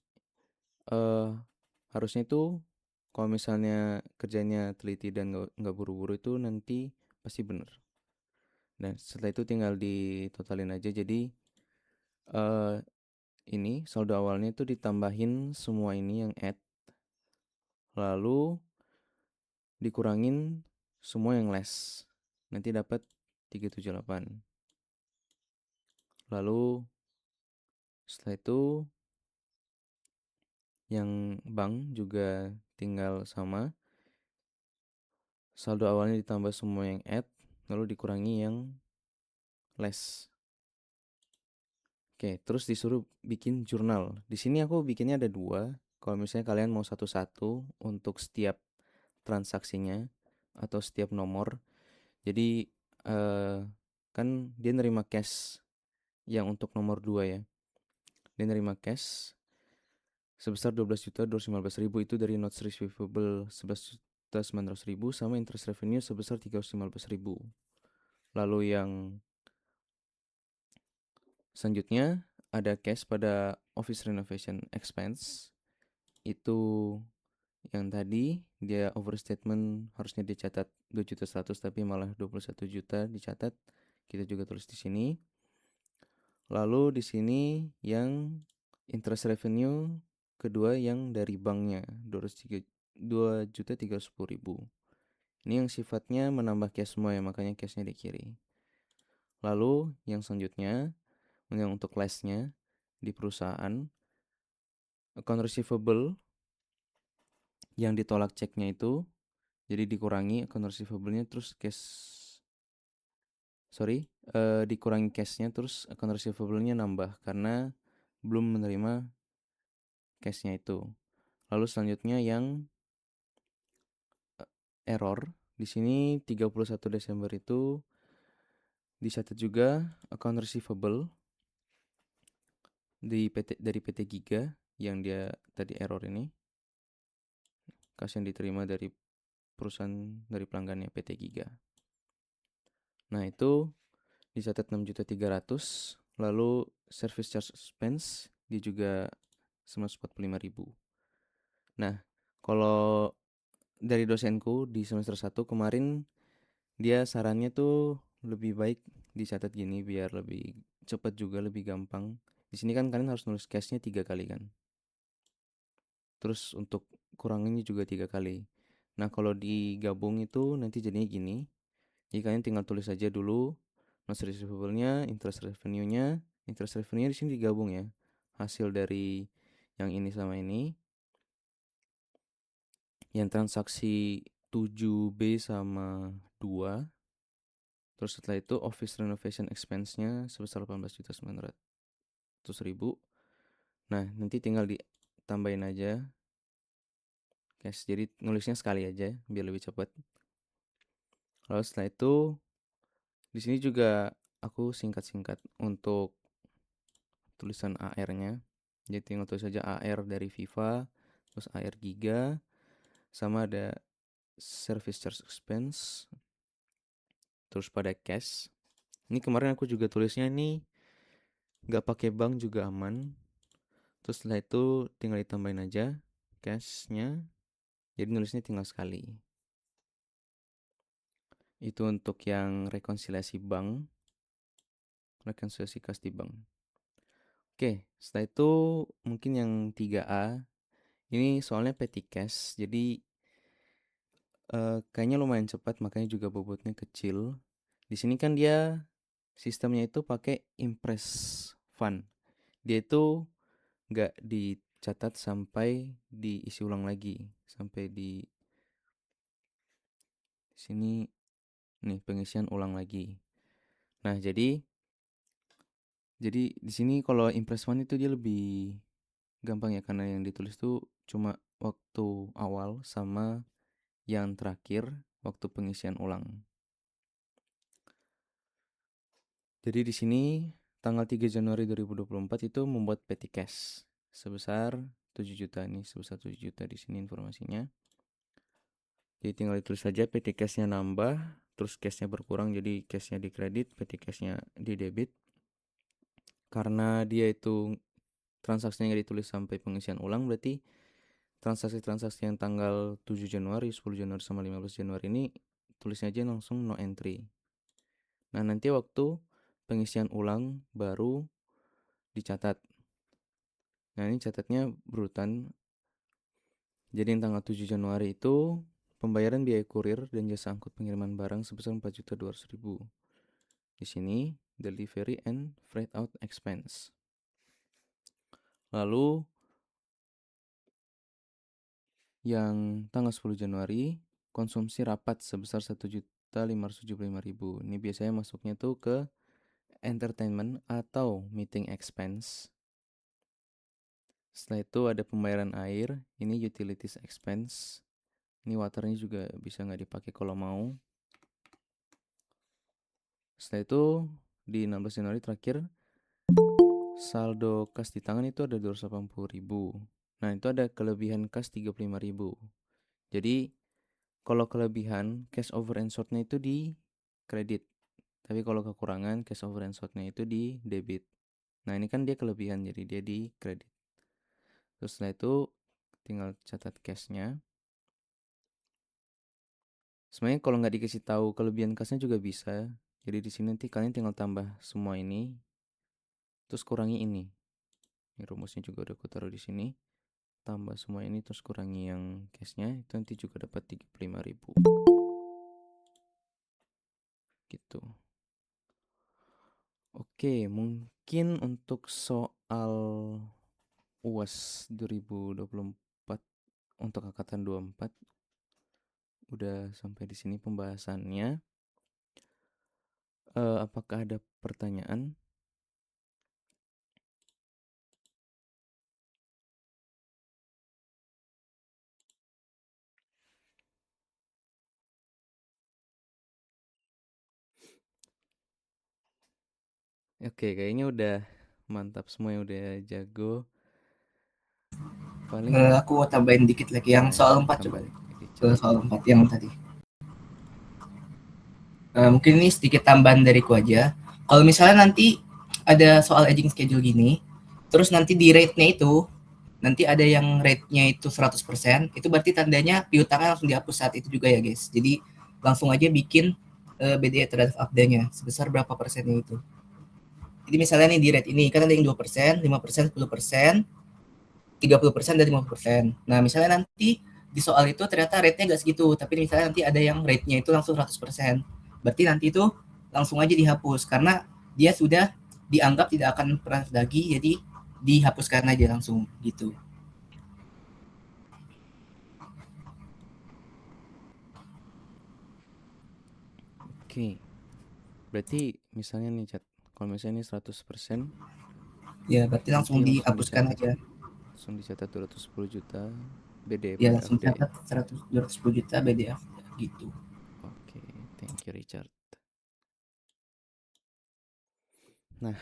Speaker 2: harusnya itu kalau misalnya kerjanya teliti dan nggak buru-buru itu nanti pasti bener. Dan setelah itu tinggal ditotalin aja. Jadi ini saldo awalnya itu ditambahin semua ini yang add, lalu dikurangin semua yang less, nanti dapat 378. Lalu setelah itu yang bank juga tinggal sama, saldo awalnya ditambah semua yang add, lalu dikurangi yang less. Oke, terus disuruh bikin jurnal. Di sini aku bikinnya ada 2. Kalau misalnya kalian mau satu-satu untuk setiap transaksinya atau setiap nomor. Jadi kan dia nerima cash yang untuk nomor 2 ya. Dia nerima cash sebesar 12.215.000 itu dari notes receivable 11.900.000 sama interest revenue sebesar 315.000. Lalu yang selanjutnya ada cash pada office renovation expense. Itu yang tadi dia overstatement harusnya dicatat 2.100.000 tapi malah 21 juta dicatat. Kita juga tulis di sini. Lalu di sini yang interest revenue kedua yang dari banknya 2.310.000. Ini yang sifatnya menambah cash semua ya, makanya cashnya di kiri. Lalu yang selanjutnya yang untuk lastnya di perusahaan account receivable yang ditolak ceknya itu jadi dikurangi account receivable-nya terus dikurangi cashnya terus account receivable-nya nambah karena belum menerima cashnya itu. Lalu selanjutnya yang error di sini 31 Desember itu dicatat juga account receivable dari PT Giga yang dia tadi error ini. Cash yang diterima dari perusahaan dari pelanggannya PT Giga. Nah, itu dicatat 6.300.000. Lalu service charge expense dia juga 145.000. Nah, kalau dari dosenku di semester 1 kemarin dia sarannya tuh lebih baik dicatat gini biar lebih cepat juga lebih gampang. Di sini kan kalian harus nulis cashnya 3 kali kan. Terus untuk kuranginnya juga 3 kali. Nah, kalau digabung itu nanti jadinya gini. Jadi kalian tinggal tulis aja dulu notes receivable-nya, interest revenue-nya. Interest revenue di sini digabung ya. Hasil dari yang ini sama ini. Yang transaksi 7B sama 2. Terus setelah itu office renovation expense-nya sebesar 18.900.000. Nah, nanti tinggal ditambahin aja cash. Jadi nulisnya sekali aja biar lebih cepat. Lalu setelah itu di sini juga aku singkat-singkat untuk tulisan AR-nya. Jadi tinggal tulis saja AR dari Viva, terus AR Giga, sama ada service charge expense, terus pada cash. Ini kemarin aku juga tulisnya nih nggak pakai bank juga aman. Terus setelah itu tinggal ditambahin aja cashnya. Jadi nulisnya tinggal sekali. Itu untuk yang rekonsiliasi bank, rekonsiliasi kas di bank. Oke, setelah itu mungkin yang 3A. Ini soalnya petty cash, jadi kayaknya lumayan cepat makanya juga bobotnya kecil. Di sini kan dia sistemnya itu pakai impress fund. Dia itu nggak dicatat sampai diisi ulang lagi, sampai di sini nih pengisian ulang lagi. Nah, jadi di sini kalau impress fund itu dia lebih gampang ya karena yang ditulis tuh cuma waktu awal sama yang terakhir waktu pengisian ulang. Jadi di sini tanggal 3 Januari 2024 itu membuat petty cash sebesar 7 juta nih, sebesar 7 juta di sini informasinya. Jadi tinggal ditulis saja petty cashnya nambah, terus cashnya berkurang jadi cashnya di kredit, petty cashnya di debit. Karena dia itu transaksinya nggak ditulis sampai pengisian ulang berarti transaksi-transaksi yang tanggal 7 Januari, 10 Januari sama 15 Januari ini tulisnya aja langsung no entry. Nah, nanti waktu pengisian ulang baru dicatat. Nah, ini catatnya berurutan. Jadi yang tanggal 7 Januari itu pembayaran biaya kurir dan jasa angkut pengiriman barang sebesar 4.200.000. Di sini delivery and freight out expense. Lalu yang tanggal 10 Januari konsumsi rapat sebesar 1.575.000. Ini biasanya masuknya tuh ke entertainment atau meeting expense. Setelah itu ada pembayaran air, ini utilities expense. Ini waternya juga bisa nggak dipakai kalau mau. Setelah itu di 16 Januari terakhir saldo kas di tangan itu ada 280.000. Nah, itu ada kelebihan kas 35.000. Jadi, kalau kelebihan cash over and short-nya itu di kredit. Tapi kalau kekurangan cash over and short-nya itu di debit. Nah, ini kan dia kelebihan, jadi dia di kredit. Terus setelah itu tinggal catat cash-nya. Sebenarnya kalau nggak dikasih tahu kelebihan kasnya juga bisa. Jadi di sini nanti kalian tinggal tambah semua ini, terus kurangi ini. Ini rumusnya juga udah aku taruh di sini. Tambah semua ini terus kurangi yang cashnya, itu nanti juga dapat 35.000. Gitu. Oke, mungkin untuk soal UAS 2024 untuk angkatan 24 udah sampai di sini pembahasannya. Apakah ada pertanyaan? Oke, kayaknya udah mantap semua, yang udah jago. Paling
Speaker 1: Aku tambahin dikit lagi yang
Speaker 2: ya
Speaker 1: soal 4 coba.
Speaker 2: tambah
Speaker 1: Ke
Speaker 2: Richard.
Speaker 1: soal 4 yang tadi. Mungkin ini sedikit tambahan dariku aja. Kalau misalnya nanti ada soal aging schedule gini, terus nanti di rate-nya itu nanti ada yang rate-nya itu 100%, itu berarti tandanya piutangnya langsung dihapus saat itu juga ya guys. Jadi langsung aja bikin BDA terhadap APDA-nya sebesar berapa persennya itu. Jadi misalnya nih di rate ini kan ada yang 2%, 5%, 10%, 30% dan 50%. Nah, misalnya nanti di soal itu ternyata rate-nya nggak segitu, tapi misalnya nanti ada yang rate-nya itu langsung 100%. Berarti nanti itu langsung aja dihapus karena dia sudah dianggap tidak akan pernah lagi, jadi dihapuskan aja langsung gitu.
Speaker 2: Oke, berarti misalnya nih Chat, kalau misalnya ini 100%,
Speaker 1: Ya, berarti
Speaker 2: nanti
Speaker 1: langsung
Speaker 2: langsung
Speaker 1: dihapuskan
Speaker 2: dicatat.
Speaker 1: aja.
Speaker 2: Langsung dicatat 210 juta BD
Speaker 1: Ya,
Speaker 2: per
Speaker 1: langsung
Speaker 2: FD.
Speaker 1: catat 100 210 juta BDF gitu.
Speaker 2: Oke, thank you Richard. Nah,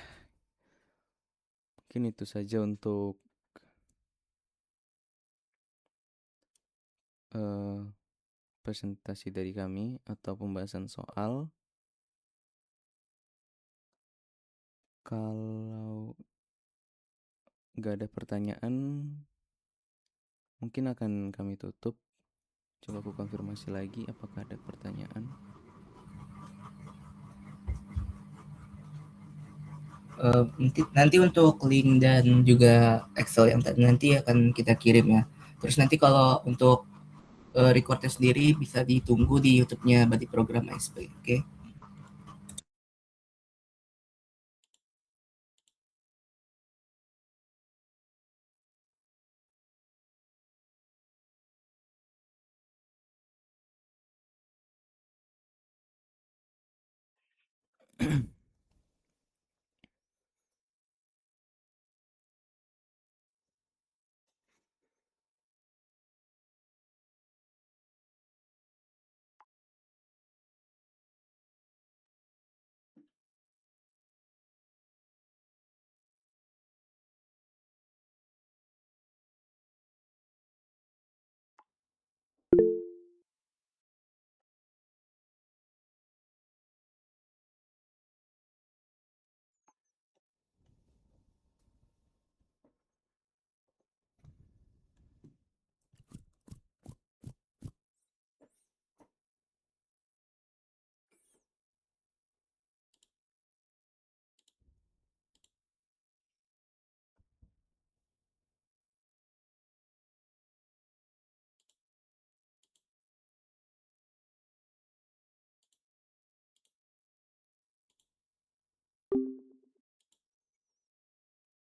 Speaker 2: mungkin itu saja untuk eh, presentasi dari kami atau pembahasan soal. Kalau nggak ada pertanyaan, mungkin akan kami tutup. Coba aku konfirmasi lagi apakah ada pertanyaan.
Speaker 1: Nanti untuk link dan juga Excel yang tadi nanti akan kita kirim ya. Terus nanti kalau untuk recordnya sendiri bisa ditunggu di YouTube-nya Batik Program ASP. Oke.